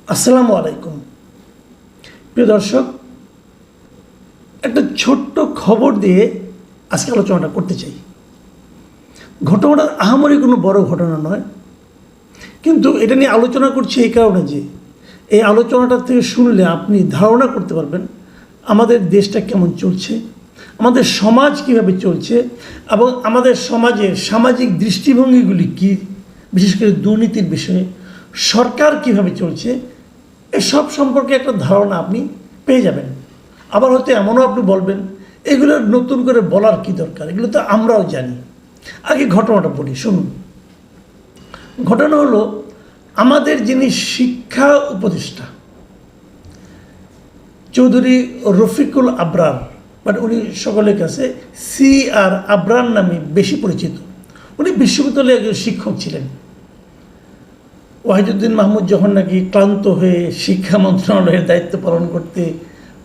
আসসালামু আলাইকুম প্রিয় দর্শক, একটা ছোট্ট খবর দিয়ে আজকে আলোচনাটা করতে চাই। ঘটনাটা আহামরি কোনো বড় ঘটনা নয়, কিন্তু এটা নিয়ে আলোচনা করছি এই কারণে যে এই আলোচনাটা থেকে শুনলে আপনি ধারণা করতে পারবেন আমাদের দেশটা কেমন চলছে, আমাদের সমাজ কীভাবে চলছে এবং আমাদের সমাজের সামাজিক দৃষ্টিভঙ্গিগুলি কী, বিশেষ করে দুর্নীতির বিষয়ে সরকার কীভাবে চলছে, এসব সম্পর্কে একটা ধারণা আপনি পেয়ে যাবেন। আবার হয়তো এমনও আপনি বলবেন এগুলো নতুন করে বলার কি দরকার, এগুলো তো আমরাও জানি। আগে ঘটনাটা বলি, শুনুন। ঘটনা হলো, আমাদের যিনি শিক্ষা উপদেষ্টা চৌধুরী রফিকুল আবরার, বাট উনি সকলের কাছে CR আবরার নামে বেশি পরিচিত। উনি বিশ্ববিদ্যালয়ে একজন শিক্ষক ছিলেন। ওয়াহিদুদ্দিন মাহমুদ যখন নাকি ক্লান্ত হয়ে শিক্ষা মন্ত্রণালয়ের দায়িত্ব পালন করতে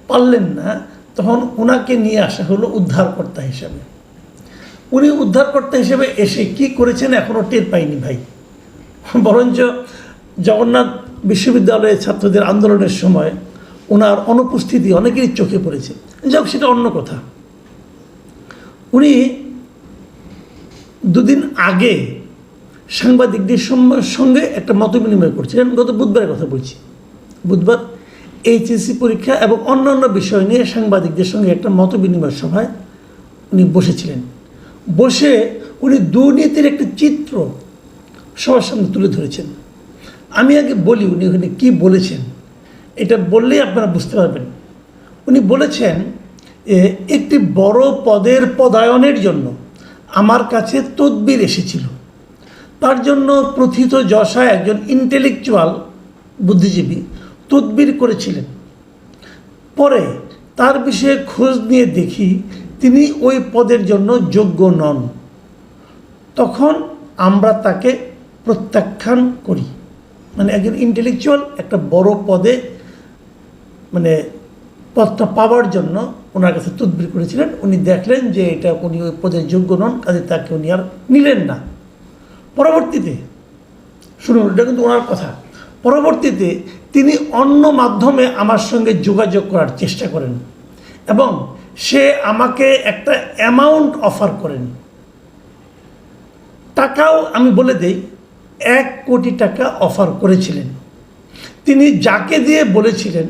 পারলেন না, তখন ওনাকে নিয়ে আসা হলো উদ্ধারকর্তা হিসাবে। উনি উদ্ধারকর্তা হিসেবে এসে কি করেছেন এখনও টের পাইনি ভাই। বরঞ্চ জগন্নাথ বিশ্ববিদ্যালয়ের ছাত্রদের আন্দোলনের সময় ওনার অনুপস্থিতি অনেকেরই চোখে পড়েছে। যাক, সেটা অন্য কথা। উনি দুদিন আগে সাংবাদিকদের সঙ্গে একটা মতবিনিময় করছিলেন। গত বুধবারের কথা বলছি। বুধবার HSC পরীক্ষা এবং অন্যান্য বিষয় নিয়ে সাংবাদিকদের সঙ্গে একটা মতবিনিময় সভায় উনি বসেছিলেন। বসে উনি দুর্নীতির একটা চিত্র সবার সামনে তুলে ধরেছেন। আমি আগে বলি উনি ওখানে কী বলেছেন, এটা বললেই আপনারা বুঝতে পারবেন। উনি বলেছেন, একটি বড় পদের পদায়নের জন্য আমার কাছে তদবির এসেছিল। তার জন্য প্রথিত যশা একজন ইন্টেলেকচুয়াল বুদ্ধিজীবী তদবির করেছিলেন। পরে তার বিষয়ে খোঁজ নিয়ে দেখি তিনি ওই পদের জন্য যোগ্য নন। তখন আমরা তাকে প্রত্যাখ্যান করি। মানে একজন ইন্টেলেকচুয়াল একটা বড় পদে পদটা পাওয়ার জন্য ওনার কাছে তদবির করেছিলেন। উনি দেখলেন যে এটা উনি ওই পদের যোগ্য নন, কাজে তাকে উনি আর নিলেন না। পরবর্তীতে শুনুন, এটা কিন্তু ওনার কথা। পরবর্তীতে তিনি অন্য মাধ্যমে আমার সঙ্গে যোগাযোগ করার চেষ্টা করেন এবং সে আমাকে একটা অ্যামাউন্ট অফার করেন। টাকাও আমি বলে দেই, 1 কোটি টাকা অফার করেছিলেন। তিনি যাকে দিয়ে বলেছিলেন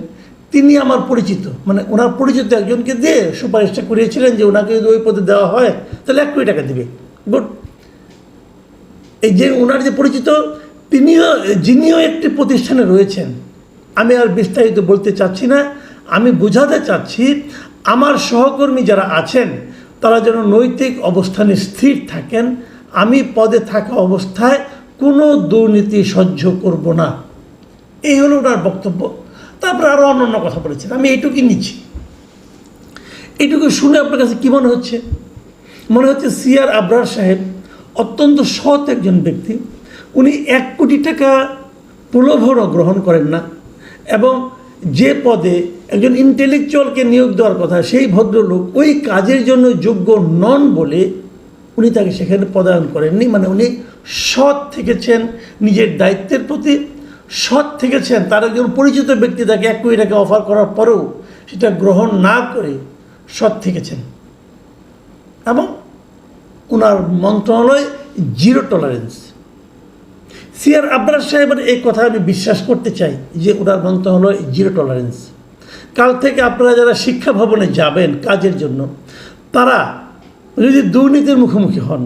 তিনি আমার পরিচিত, মানে ওনার পরিচিত একজনকে দিয়ে সুপারিশটা করিয়েছিলেন যে ওনাকে যদি ওই পদে দেওয়া হয় তাহলে 1 কোটি টাকা দেবে। গুড। এই যে ওনার যে পরিচিত, যিনিও একটি প্রতিষ্ঠানে রয়েছেন। আমি আর বিস্তারিত বলতে চাচ্ছি না, আমি বোঝাতে চাচ্ছি আমার সহকর্মী যারা আছেন তারা যেন নৈতিক অবস্থানে স্থির থাকেন। আমি পদে থাকা অবস্থায় কোনো দুর্নীতি সহ্য করব না, এই হলো ওনার বক্তব্য। তারপরে আরও অন্য কথা বলেছেন, আমি এইটুকুই নিচ্ছি। এইটুকু শুনে আপনার কাছে কী মনে হচ্ছে? মনে হচ্ছে CR আবরার সাহেব অত্যন্ত সৎ একজন ব্যক্তি। উনি 1 কোটি টাকা প্রলোভনও গ্রহণ করেন না এবং যে পদে একজন ইন্টেলেকচুয়ালকে নিয়োগ দেওয়ার কথা সেই ভদ্রলোক ওই কাজের জন্য যোগ্য নন বলে উনি তাকে সেখানে পদায়ন করেননি। মানে উনি সৎ থেকেছেন, নিজের দায়িত্বের প্রতি সৎ থেকেছেন। তার একজন পরিচিত ব্যক্তি তাকে 1 কোটি টাকা অফার করার পরেও সেটা গ্রহণ না করে সৎ থেকেছেন এবং ওনার মন্ত্রণালয় জিরো টলারেন্স। CR আবরার সাহেবের এই কথা আমি বিশ্বাস করতে চাই যে ওনার মন্ত্রণালয় জিরো টলারেন্স। কাল থেকে আপনারা যারা শিক্ষা ভবনে যাবেন কাজের জন্য, তারা যদি দুর্নীতির মুখোমুখি হন,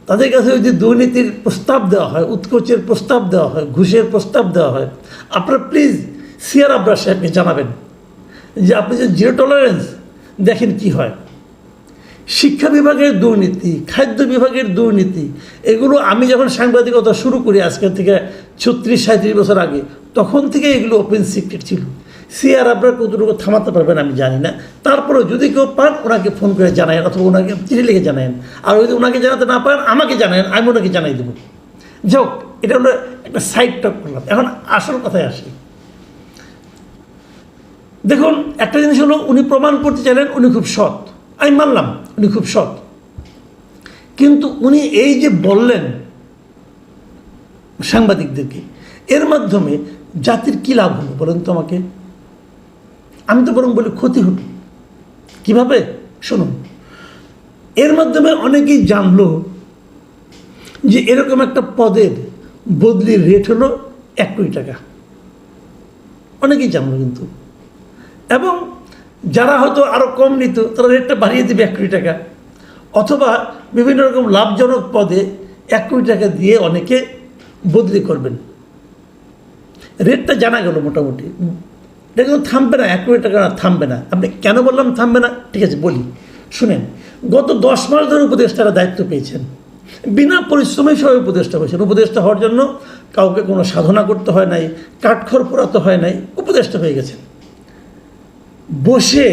তাদের কাছে যদি দুর্নীতির প্রস্তাব দেওয়া হয়, উৎকোচের প্রস্তাব দেওয়া হয়, ঘুষের প্রস্তাব দেওয়া হয়, আপনারা প্লিজ CR আবরার সাহেবকে জানাবেন যে আপনি যে জিরো টলারেন্স, দেখেন কি হয়। শিক্ষা বিভাগের দুর্নীতি, খাদ্য বিভাগের দুর্নীতি, এগুলো আমি যখন সাংবাদিকতা শুরু করি আজকে থেকে 36-37 বছর আগে, তখন থেকে এগুলো ওপেন সিক্রেট ছিল। CR আবরার কতটুকু থামাতে পারবেন আমি জানি না। তারপরেও যদি কেউ পান ওনাকে ফোন করে জানায়েন অথবা ওনাকে চিঠি লিখে জানায়েন। আর যদি ওনাকে জানাতে না পারেন আমাকে জানায়েন, আমি ওনাকে জানাই দেবো। যাক, এটা হলো একটা সাইড টক করলাম। এখন আসল কথায় আসি। দেখুন, একটা জিনিস হলো উনি প্রমাণ করতে চাইলেন উনি খুব সৎ, আমি মানলাম উনি খুব সৎ। কিন্তু উনি এই যে বললেন সাংবাদিকদেরকে, এর মাধ্যমে জাতির কী লাভ হলো বলেন তো আমাকে? আমি তো বরং বলি ক্ষতি হলো। কীভাবে? শুনুন, এর মাধ্যমে অনেকেই জানলো যে এরকম একটা পদের বদলির রেট হলো 1 কোটি টাকা। অনেকেই জানলো কিন্তু, এবং যারা হয়তো আরও কম নিত তারা রেটটা বাড়িয়ে দেবে 1 কোটি টাকা, অথবা বিভিন্ন রকম লাভজনক পদে 1 কোটি টাকা দিয়ে অনেকে বদলি করবেন। রেটটা জানা গেল মোটামুটি। এটা কিন্তু থামবে না, 1 কোটি টাকা থামবে না। আপনি কেন বললাম থামবে না? ঠিক আছে বলি, শুনেন। গত 10 মাস ধরে উপদেষ্টারা দায়িত্ব পেয়েছেন, বিনা পরিশ্রমে সবাই উপদেষ্টা হয়েছেন। উপদেষ্টা হওয়ার জন্য কাউকে কোনো সাধনা করতে হয় নাই, কাঠখড় পোড়াতে হয় নাই, উপদেষ্টা হয়ে গেছেন। বসে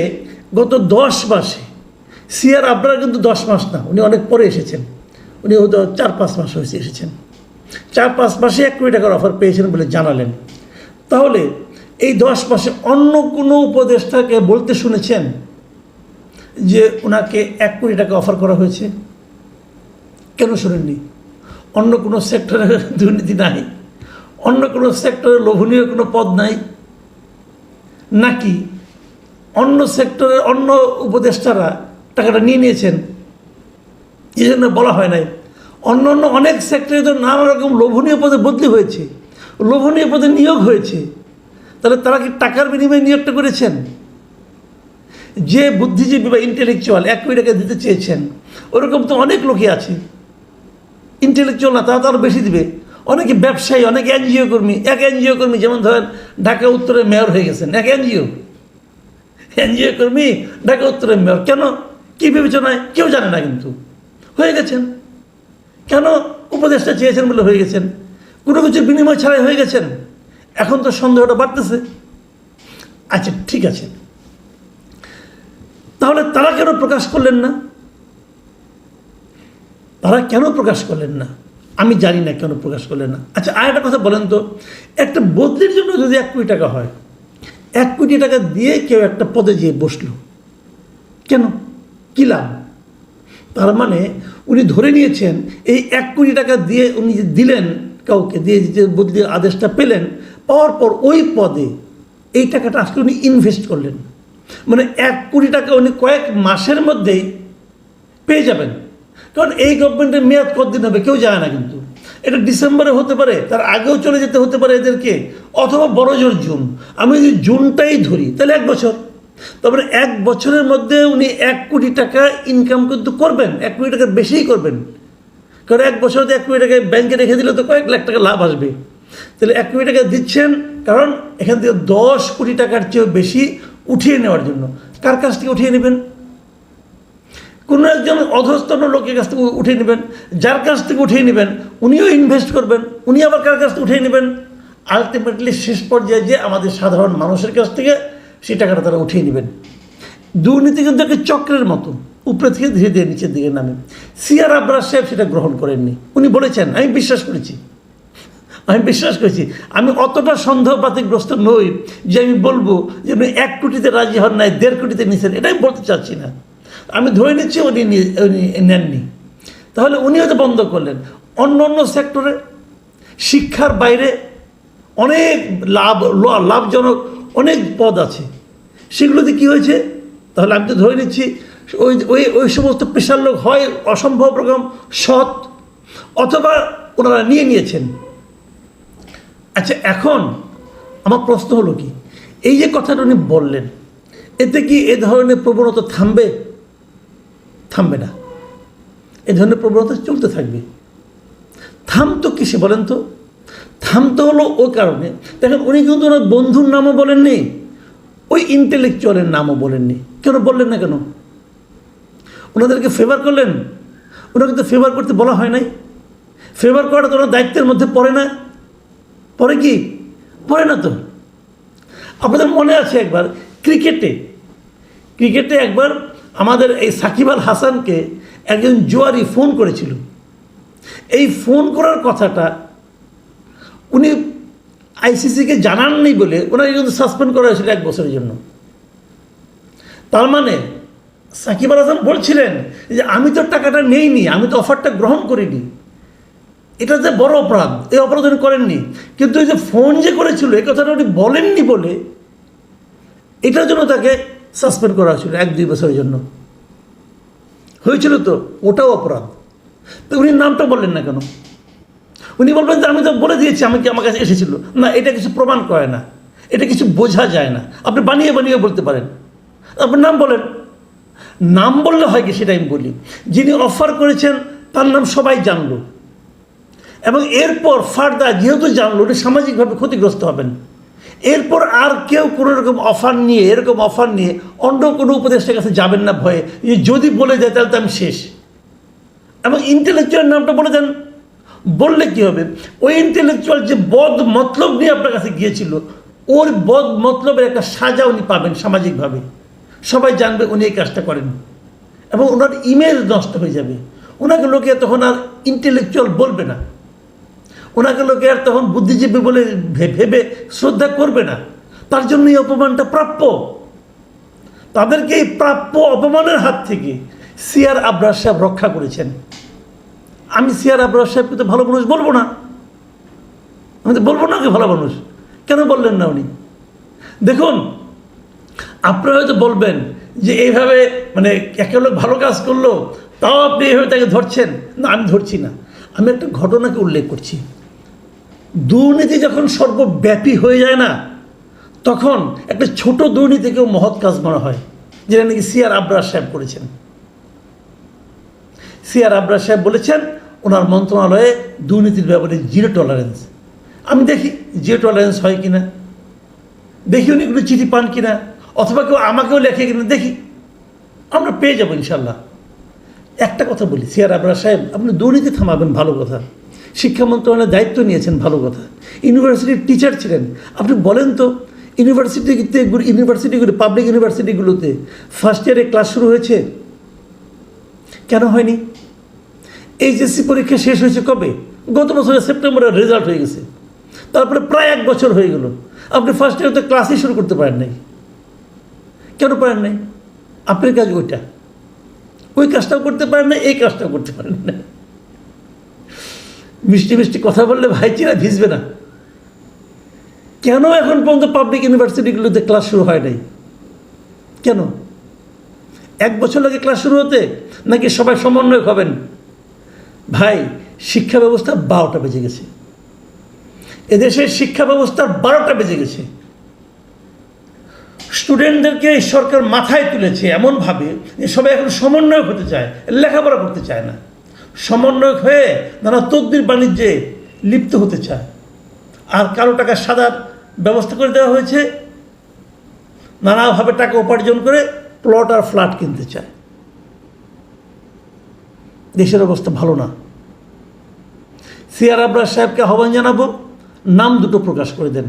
গত 10 মাসে সিআর আবরার কিন্তু 10 মাস না, উনি অনেক পরে এসেছেন। উনি হয়তো 4-5 মাস হয়েছে এসেছেন। 4-5 মাসে 1 কোটি টাকার অফার পেয়েছেন বলে জানালেন। তাহলে এই 10 মাসে অন্য কোনো উপদেষ্টাকে বলতে শুনেছেন যে ওনাকে 1 কোটি টাকা অফার করা হয়েছে? কেন শুনেননি? অন্য কোনো সেক্টরে দুর্নীতি নাই? অন্য কোনো সেক্টরে লোভনীয় কোনো পদ নাই? নাকি অন্য সেক্টরের অন্য উপদেষ্টারা টাকাটা নিয়ে নিয়েছেন এই জন্য বলা হয় নাই? অন্য অন্য অনেক সেক্টরে তো নানা রকম লোভনীয় পদে বদলি হয়েছে, লোভনীয় পদে নিয়োগ হয়েছে। তাহলে তারা কি টাকার বিনিময়ে নিয়োগটা করেছেন? যে বুদ্ধিজীবী বা ইন্টেলেকচুয়াল 1 কোটি টাকা দিতে চেয়েছেন, ওরকম তো অনেক লোকই আছে। ইন্টেলেকচুয়াল না, তারা তো আরও বেশি দিবে। অনেকে ব্যবসায়ী, অনেকে এনজিও কর্মী। এক এনজিও কর্মী যেমন ধরেন ঢাকা উত্তরে মেয়র হয়ে গেছেন, এক এনজিও কর্মী ঢাকা উত্তরের মেয়র। কেন? কী বিবেচনায়? কেউ জানে না, কিন্তু হয়ে গেছেন। কেন? উপদেষ্টা চেয়েছেন বলে হয়ে গেছেন, কোনো কিছুর বিনিময় ছাড়াই হয়ে গেছেন। এখন তো সন্দেহটা বাড়তেছে। আচ্ছা ঠিক আছে, তাহলে তারা কেন প্রকাশ করলেন না? তারা কেন প্রকাশ করলেন না? আমি জানি না কেন প্রকাশ করলেন না। আচ্ছা আর একটা কথা বলেন তো, একটা বদলির জন্য যদি 1 কোটি টাকা হয়, 1 কোটি টাকা দিয়ে কেউ একটা পদে যেয়ে বসলো, কেন? কী লাভ? তার মানে উনি ধরে নিয়েছেন এই 1 কোটি টাকা দিয়ে উনি যে দিলেন কাউকে, দিয়ে যে বদলির আদেশটা পেলেন, পাওয়ার পর ওই পদে এই টাকাটা আজকে উনি ইনভেস্ট করলেন। মানে 1 কোটি টাকা উনি কয়েক মাসের মধ্যেই পেয়ে যাবেন। কারণ এই গভর্নমেন্টের মেয়াদ কতদিন হবে কেউ জানে না, কিন্তু এটা ডিসেম্বরে হতে পারে, তার আগেও চলে যেতে হতে পারে এদেরকে, অথবা বড় জোর জুন। আমি যদি জুনটাই ধরি তাহলে 1 বছর। তারপরে 1 বছরের মধ্যে উনি 1 কোটি টাকা ইনকাম কিন্তু করবেন, 1 কোটি টাকার বেশিই করবেন। কারণ 1 বছরে 1 কোটি টাকা ব্যাংকে রেখে দিলে তো কয়েক লাখ টাকা লাভ আসবে। তাহলে 1 কোটি টাকা দিচ্ছেন কারণ এখান থেকে 10 কোটি টাকার চেয়েও বেশি উঠিয়ে নেওয়ার জন্য। কার কাছ থেকে উঠিয়ে নেবেন? কোনো একজন অধস্তন লোকের কাছ থেকে উঠিয়ে নেবেন। যার কাছ থেকে উঠিয়ে নেবেন উনিও ইনভেস্ট করবেন, উনি আবার কার কাছ থেকে উঠিয়ে নেবেন? আলটিমেটলি শেষ পর্যায়ে যে আমাদের সাধারণ মানুষের কাছ থেকে সেই টাকাটা তারা উঠিয়ে নেবেন। দুর্নীতি কিন্তু একটা চক্রের মতো, উপরে থেকে ধীরে ধীরে নিচের দিকে নামে। সিআর আবরার সাহেব সেটা গ্রহণ করেননি। উনি বলেছেন, আমি বিশ্বাস করেছি, আমি অতটা সন্দেহবাতিগ্রস্ত নই যে আমি বলবো যে উনি 1 কোটিতে রাজি হন নাই, 1.5 কোটিতে নিছেন, এটাই বলতে চাচ্ছি না। আমি ধরে নিচ্ছি উনি নেননি। তাহলে উনি হয়তো বন্ধ করলেন। অন্য অন্য সেক্টরে, শিক্ষার বাইরে অনেক লাভজনক অনেক পদ আছে, সেগুলোতে কী হয়েছে? তাহলে আমি তো ধরে নিচ্ছি ওই সমস্ত পেশার লোক হয় অসম্ভব রকম সৎ, অথবা ওনারা নিয়ে নিয়েছেন। আচ্ছা এখন আমার প্রশ্ন হলো কি, এই যে কথাটা উনি বললেন, এতে কি এ ধরনের প্রবণতা থামবে? থামবে না। এ ধরনের প্রবণতা চলতে থাকবে। থামতো কিসে বলেন তো? থামতে হলো ওই কারণে, দেখেন উনি কিন্তু ওনার বন্ধুর নামও বলেননি, ওই ইন্টেলেকচুয়ালের নামও বলেননি। কেন বললেন না? কেন? ওনাদেরকে ফেভার করলেন? ওনাকে তো ফেভার করতে বলা হয় নাই। ফেভার করাটা তো ওনার দায়িত্বের মধ্যে পড়ে না। পড়ে কি? পড়ে না তো। আপনাদের মনে আছে একবার ক্রিকেটে একবার আমাদের এই সাকিব আল হাসানকে একজন জুয়ারি ফোন করেছিল। এই ফোন করার কথাটা উনি আইসিসিকে জানাননি বলে ওনাকে কিন্তু সাসপেন্ড করা হয়েছিল 1 বছরের জন্য। তার মানে সাকিব আল হাসান বলছিলেন যে আমি তো টাকাটা নেইনি, আমি তো অফারটা গ্রহণ করিনি। এটা যে বড় অপরাধ, এই অপরাধ উনি করেননি, কিন্তু এই যে ফোন যে করেছিল এই কথাটা উনি বলেননি বলে এটার জন্য তাকে সাসপেন্ড করা হয়েছিল 1-2 বছরের জন্য। হয়েছিল তো, ওটাও অপরাধ। তো উনি নামটা বললেন না কেন? উনি বলবেন যে আমি তো বলে দিয়েছি আমার কাছে এসেছিল। না, এটা কিছু প্রমাণ করে না, এটা কিছু বোঝা যায় না। আপনি বানিয়ে বানিয়ে বলতে পারেন, আপনি নাম বলেন। নাম বললে হয় কি সেটা আমি বলি, যিনি অফার করেছেন তার নাম সবাই জানলো, এবং এরপর ফার্দার যেহেতু জানলো উনি সামাজিকভাবে ক্ষতিগ্রস্ত হবেন, এরপর আর কেউ কোনো রকম এরকম অফার নিয়ে অন্য কোনো উপদেষ্টার কাছে যাবেন না ভয়ে, যে যদি বলে দেয় তাহলে তো আমি শেষ। এবং ইন্টেলেকচুয়াল নামটা বলে দেন, বললে কি হবে? ওই ইন্টেলেকচুয়াল যে বদ মতলব নিয়ে আপনার কাছে গিয়েছিল, ওর বদ মতলবের একটা সাজা উনি পাবেন সামাজিকভাবে। সবাই জানবে উনি এই কাজটা করেন, এবং ওনার ইমেজ নষ্ট হয়ে যাবে। ওনাকে লোকে তখন আর ইন্টেলেকচুয়াল বলবে না, ওনাকে লোকে আর তখন বুদ্ধিজীবী বলে ভেবে শ্রদ্ধা করবে না। তার জন্য এই অপমানটা প্রাপ্য। তাদেরকে এই প্রাপ্য অপমানের হাত থেকে সিআর আবরার সাহেব রক্ষা করেছেন। আমি সিআর আবরার সাহেবকে তো ভালো মানুষ বলবো না, আমি তো বলবো না কি ভালো মানুষ। কেন বললেন না উনি? দেখুন, আপনারা হয়তো বলবেন যে এইভাবে মানে একটা লোক ভালো কাজ করলো তাও আপনি এইভাবে তাকে ধরছেন। না, আমি ধরছি না, আমি একটা ঘটনাকে উল্লেখ করছি। দুর্নীতি যখন সর্বব্যাপী হয়ে যায় না, তখন একটা ছোট দুর্নীতিকেও মহৎ কাজ মনে হয়, যেটা নাকি সিআর আবরার সাহেব করেছেন। সিআর আবরার সাহেব বলেছেন ওনার মন্ত্রণালয়ে দুর্নীতির ব্যাপারে 0 টলারেন্স। আমি দেখি 0 টলারেন্স হয় কিনা, দেখি উনি কোনো চিঠি পান কিনা, অথবা কেউ আমাকেও লেখে কিনা, দেখি, আমরা পেয়ে যাবো ইনশাল্লাহ। একটা কথা বলি, সিআর আবরার সাহেব, আপনি দুর্নীতি থামাবেন, ভালো কথা। শিক্ষা মন্ত্রণালয়ের দায়িত্ব নিয়েছেন, ভালো কথা। ইউনিভার্সিটির টিচার ছিলেন, আপনি বলেন তো ইউনিভার্সিটিগুলো পাবলিক ইউনিভার্সিটিগুলোতে ফার্স্ট ইয়ারে ক্লাস শুরু হয়েছে কেন হয়নি? এইচএসসি পরীক্ষা শেষ হয়েছে কবে? গত বছরের সেপ্টেম্বরের রেজাল্ট হয়ে গেছে, তারপরে প্রায় 1 বছর হয়ে গেল, আপনি ফার্স্ট ইয়ারে তো ক্লাসই শুরু করতে পারেন নাই। কেন পারেন নাই? আপনার কাজ ওইটা, ওই কাজটাও করতে পারেন না, এই কাজটাও করতে পারেন না। মিষ্টি মিষ্টি কথা বললে ভাইচিরা ভিজবে না। কেন এখন পর্যন্ত পাবলিক ইউনিভার্সিটিগুলোতে ক্লাস শুরু হয় নাই? কেন? 1 বছর লাগে ক্লাস শুরু হতে, নাকি সবাই সমন্বয় হবেন? ভাই, শিক্ষা ব্যবস্থা 12টা বেজে গেছে, এদেশের শিক্ষা ব্যবস্থার 12টা বেজে গেছে। স্টুডেন্টদেরকে সরকার মাথায় তুলেছে এমনভাবে যে সবাই এখন সমন্বয়ক হতে চায়, লেখাপড়া করতে চায় না। সমন্বয়ক হয়ে নানা তদবির বাণিজ্যে লিপ্ত হতে চায়, আর কালো টাকা সাদার ব্যবস্থা করে দেওয়া হয়েছে। নানাভাবে টাকা উপার্জন করে প্লট আর ফ্ল্যাট কিনতে চায়। দেশের অবস্থা ভালো না। সিআর আবরার সাহেবকে আহ্বান জানাবো, নাম দুটো প্রকাশ করে দেন,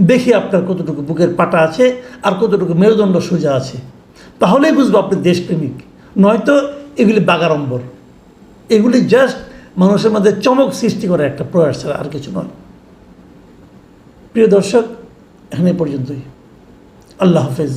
দেখি আপনার কতটুকু বুকের পাটা আছে আর কতটুকু মেরুদণ্ড সোজা আছে, তাহলেই বুঝবো আপনি দেশপ্রেমিক। নয়তো এগুলি বাগাড়ম্বর, এগুলি জাস্ট মানুষের মধ্যে চমক সৃষ্টি করে একটা প্রয়াস ছাড়া আর কিছু নয়। প্রিয় দর্শক, এখানে পর্যন্তই। আল্লাহ হাফেজ।